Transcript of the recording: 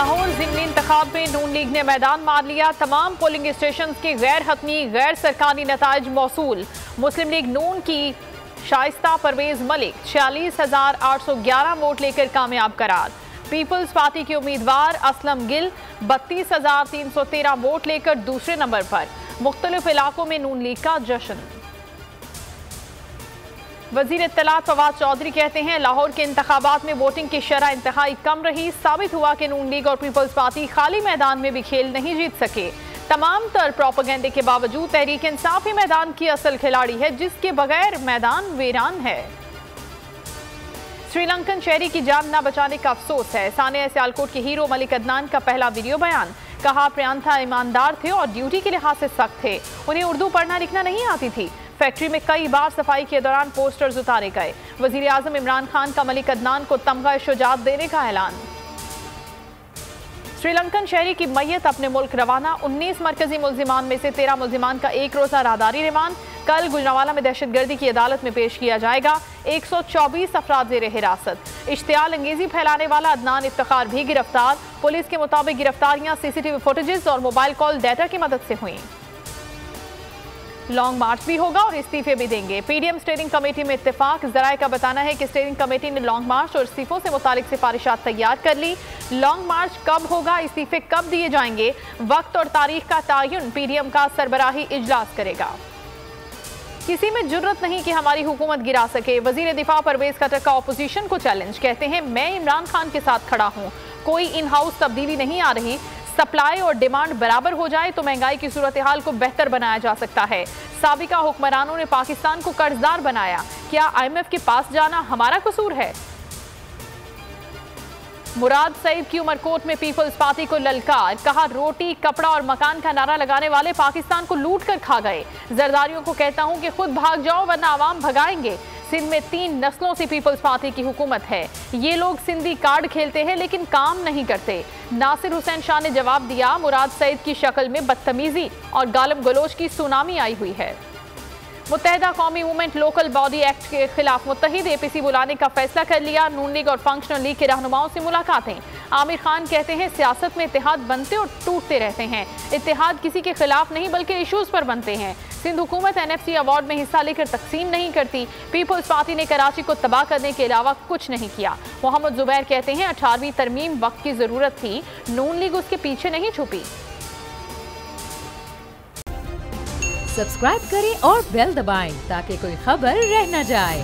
लाहौर ज़िमनी इंतखाब में नून लीग ने मैदान मार लिया। तमाम पोलिंग स्टेशन के गैर हतमी गैर सरकारी नताइज मौसूल। मुस्लिम लीग नून की शाइस्ता परवेज मलिक 46,811 वोट लेकर कामयाब करार। पीपल्स पार्टी के उम्मीदवार असलम गिल 32,313 वोट लेकर दूसरे नंबर पर। मुख्तलिफ इलाकों में नून लीग का जश्न। वजीर इत्तलात फवाद चौधरी कहते हैं लाहौर के इंतखाबात में वोटिंग की शरह इंतहाई कम रही। साबित हुआ कि नून लीग और पीपल्स पार्टी खाली मैदान में भी खेल नहीं जीत सके। तमाम तर प्रोपेगेंडे के बावजूद तहरीक इंसाफ ही मैदान की असल खिलाड़ी है, जिसके बगैर मैदान वीरान है। श्रीलंकन शहरी की जान न बचाने का अफसोस है। सानिया सियालकोट के हीरो मलिक अदनान का पहला वीडियो बयान। कहा प्रियांथा ईमानदार थे और ड्यूटी के लिहाज से सख्त थे। उन्हें उर्दू पढ़ना लिखना नहीं आती थी। फैक्ट्री में कई बार सफाई के दौरान पोस्टर्स उतारे गए। वजीर आजम इमरान खान का मलिक अदनान को तमगा शुजात देने का ऐलान। श्रीलंकन शहरी की मैयत अपने मुल्क रवाना। 19 मरकजी मुल्जिमान में से 13 मुल्जिमान का एक रोजा राहदारी रिमांड। कल गुजरांवाला में दहशतगर्दी की अदालत में पेश किया जाएगा। 124 अफराद ज़ेर हिरासत। इश्तियाल अंगेजी फैलाने वाला अदनान इफ्तिखार भी गिरफ्तार। पुलिस के मुताबिक गिरफ्तारियां सीसीटीवी फुटेजेस और मोबाइल कॉल डाटा की मदद से हुई। लॉन्ग मार्च भी होगा और इस्तीफे भी देंगे। पीडीएम स्टीयरिंग कमेटी में इत्तेफाक। जराये का बताना है कि स्टीयरिंग कमेटी ने लॉन्ग मार्च और इस्तीफों से मुतालिक सिफारिशात तैयार कर ली। लॉन्ग मार्च कब होगा, इस्तीफे कब दिए जाएंगे, वक्त और तारीख का तयन पीडीएम का सरबराही इजलास करेगा। किसी में जुर्रत नहीं कि हमारी हुकूमत गिरा सके। वजीर दिफा परवेज खट्टर का ऑपोजिशन को चैलेंज। कहते हैं मैं इमरान खान के साथ खड़ा हूं। कोई इन हाउस तब्दीली नहीं आ रही। सप्लाई और डिमांड बराबर हो जाए तो महंगाई की सूरत हाल को बेहतर बनाया जा सकता है। साबिका हुक्मरानों ने पाकिस्तान को कर्जदार बनाया। क्या IMF के पास जाना हमारा कसूर है? मुराद सईद की उमरकोट में पीपल्स पार्टी को ललकार। कहा रोटी कपड़ा और मकान का नारा लगाने वाले पाकिस्तान को लूट कर खा गए। जरदारियों को कहता हूं कि खुद भाग जाओ वरना आवाम भगाएंगे। सिंध में 3 नस्लों से पीपल्स पार्टी की हुकूमत है। ये लोग सिंधी कार्ड खेलते हैं लेकिन काम नहीं करते। नासिर हुसैन शाह ने जवाब दिया मुराद सईद की शक्ल में बदतमीजी और गालिब गलोच की सुनामी आई हुई है। मुत्तहिदा कौमी मूवमेंट लोकल बॉडी एक्ट के खिलाफ मुत्तहिद APC बुलाने का फैसला कर लिया। नून लीग और फंक्शनल लीग के रहनुमाओं से मुलाकातें। आमिर खान कहते हैं सियासत में इत्तेहाद बनते और टूटते रहते हैं। इत्तेहाद किसी के खिलाफ नहीं बल्कि इशूज पर बनते हैं। सिंध हुकूमत NFC अवार्ड में हिस्सा लेकर तकसीम नहीं करती। पीपल्स पार्टी ने कराची को तबाह करने के अलावा कुछ नहीं किया। मोहम्मद जुबैर कहते हैं 18वीं तरमीम वक्त की जरूरत थी। नून लीग उसके पीछे नहीं छुपी। सब्सक्राइब करें और बेल दबाएं ताकि कोई खबर रह न जाए।